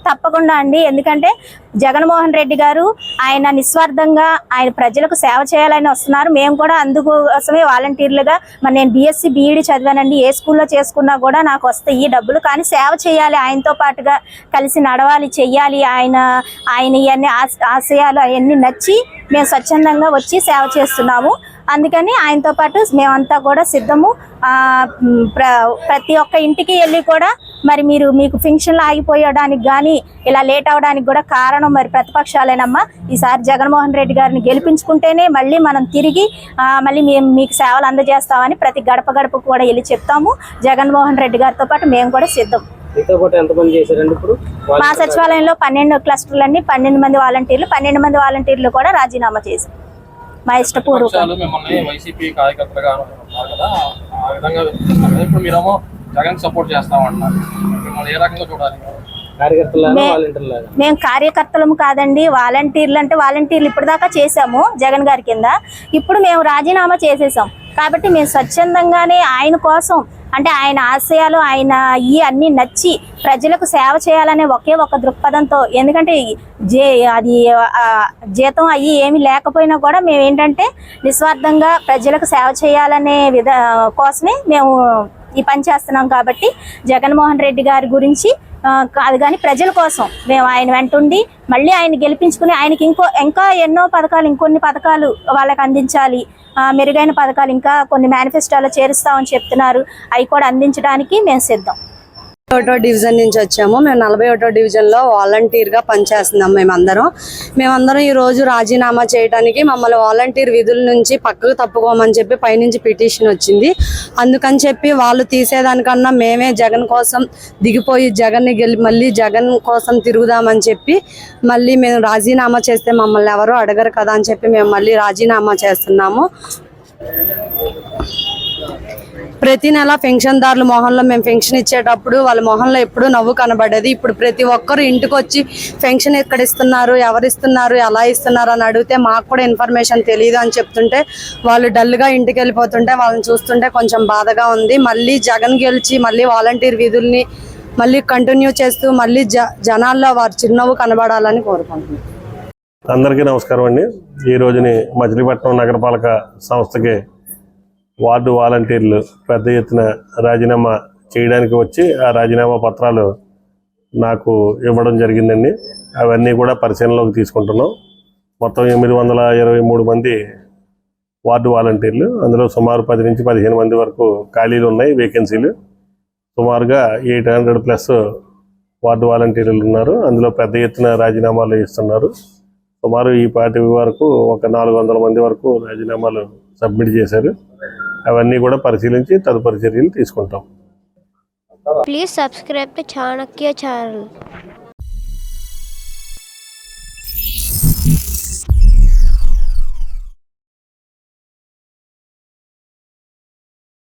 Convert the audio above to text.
తప్పకుండా అండి. ఎందుకంటే జగన్మోహన్ రెడ్డి గారు ఆయన నిస్వార్థంగా ఆయన ప్రజలకు సేవ చేయాలని వస్తున్నారు. మేము కూడా అందుకోసమే వాలంటీర్లుగా మరి నేను బీఎస్సీ బీఈడి చదివానండి. ఏ స్కూల్లో చేసుకున్నా కూడా నాకు వస్తాయి ఈ డబ్బులు. కానీ సేవ చేయాలి, ఆయనతో పాటుగా కలిసి నడవాలి, చెయ్యాలి. ఆయన ఇవన్నీ ఆశయాలు అవన్నీ నచ్చి మేము స్వచ్ఛందంగా వచ్చి సేవ చేస్తున్నాము. అందుకని ఆయనతో పాటు మేమంతా కూడా సిద్ధము. ప్రతి ఒక్క ఇంటికి వెళ్ళి కూడా మరి మీకు ఫంక్షన్లు ఆగిపోయడానికి కానీ ఇలా లేట్ అవడానికి కూడా కారణం మరి ప్రతిపక్షాలేనమ్మా. ఈసారి జగన్మోహన్ రెడ్డి గారిని గెలిపించుకుంటేనే మళ్ళీ మనం తిరిగి మళ్ళీ మేము మీకు సేవలు అందజేస్తామని ప్రతి గడప గడపకు కూడా వెళ్ళి చెప్తాము. జగన్మోహన్ రెడ్డి గారితో పాటు మేము కూడా సిద్ధం. మా సచివాలయంలో 12 క్లస్టర్లన్నీ 12 మంది వాలంటీర్లు, 12 మంది వాలంటీర్లు కూడా రాజీనామా చేశారు. మా ఇష్టపూర్వకంగా మేము కార్యకర్తలము కాదండి, వాలంటీర్లు. అంటే వాలంటీర్లు ఇప్పటిదాకా చేసాము జగన్ గారి కింద. ఇప్పుడు మేము రాజీనామా చేసేసాం కాబట్టి మేము స్వచ్ఛందంగానే ఆయన కోసం, అంటే ఆయన ఆశయాలు ఆయన అన్నీ నచ్చి ప్రజలకు సేవ చేయాలనే ఒకే ఒక దృక్పథంతో, ఎందుకంటే అది జీతం ఏమీ లేకపోయినా కూడా మేము ఏంటంటే నిస్వార్థంగా ప్రజలకు సేవ చేయాలనే కోసమే మేము ఈ పని చేస్తున్నాం. కాబట్టి జగన్మోహన్ రెడ్డి గారి గురించి కాదు కానీ ప్రజల కోసం మేము ఆయన వెంటుండి మళ్ళీ ఆయన గెలిపించుకుని ఆయనకి ఇంకా ఎన్నో పథకాలు, ఇంకొన్ని పథకాలు వాళ్ళకి అందించాలి. మెరుగైన పథకాలు ఇంకా కొన్ని మేనిఫెస్టోలో చేరుస్తామని చెప్తున్నారు. అవి కూడా అందించడానికి మేము సిద్ధం. 41వ డివిజన్ నుంచి వచ్చాము. మేము 41వ డివిజన్లో వాలంటీర్గా పనిచేస్తున్నాం. మేమందరం ఈరోజు రాజీనామా చేయడానికి మమ్మల్ని వాలంటీర్ విధుల నుంచి పక్కకు తప్పుకోమని చెప్పి పైనుంచి పిటిషన్ వచ్చింది. అందుకని చెప్పి వాళ్ళు తీసేదానికన్నా మేమే జగన్ కోసం దిగిపోయి మళ్ళీ జగన్ కోసం తిరుగుదామని చెప్పి మళ్ళీ మేము రాజీనామా చేస్తే మమ్మల్ని ఎవరు అడగరు కదా అని చెప్పి మేము మళ్ళీ రాజీనామా చేస్తున్నాము. ప్రతి నెల పెన్షన్దారుల మొహంలో మేము పెన్షన్ ఇచ్చేటప్పుడు వాళ్ళ మొహంలో ఎప్పుడు నవ్వు కనబడేది. ఇప్పుడు ప్రతి ఒక్కరు ఇంటికి వచ్చి పెన్షన్ ఎక్కడ ఇస్తున్నారు, ఎవరు ఇస్తున్నారు, ఎలా ఇస్తున్నారు అని అడిగితే మాకు కూడా ఇన్ఫర్మేషన్ తెలియదు అని చెప్తుంటే వాళ్ళు డల్గా ఇంటికి వెళ్ళిపోతుంటే వాళ్ళని చూస్తుంటే కొంచెం బాధగా ఉంది. మళ్ళీ జగన్ గెలిచి మళ్ళీ వాలంటీర్ విధుల్ని మళ్ళీ కంటిన్యూ చేస్తూ మళ్ళీ జనాల్లో వారి చిరునవ్వు కనబడాలని కోరుకుంటున్నాం. అందరికీ నమస్కారం అండి. ఈ రోజుని మచిలీపట్నం నగరపాలక సంస్థకి వార్డు వాలంటీర్లు పెద్ద ఎత్తున రాజీనామా చేయడానికి వచ్చి ఆ రాజీనామా పత్రాలు నాకు ఇవ్వడం జరిగిందండి. అవన్నీ కూడా పరిశీలనలోకి తీసుకుంటున్నాం. మొత్తం 823 మంది వార్డు వాలంటీర్లు, అందులో సుమారు 10 నుంచి 15 మంది వరకు ఖాళీలు ఉన్నాయి, వేకెన్సీలు. సుమారుగా 800+ వార్డు వాలంటీర్లు ఉన్నారు. అందులో పెద్ద ఎత్తున రాజీనామాలు ఇస్తున్నారు. సుమారు ఈ పార్టీ వరకు ఒక 400 మంది వరకు రాజీనామాలు సబ్మిట్ చేశారు. అవన్నీ కూడా పరిశీలించి తదుపరి చర్యలు తీసుకుంటాం. Please subscribe to Chanakya channel.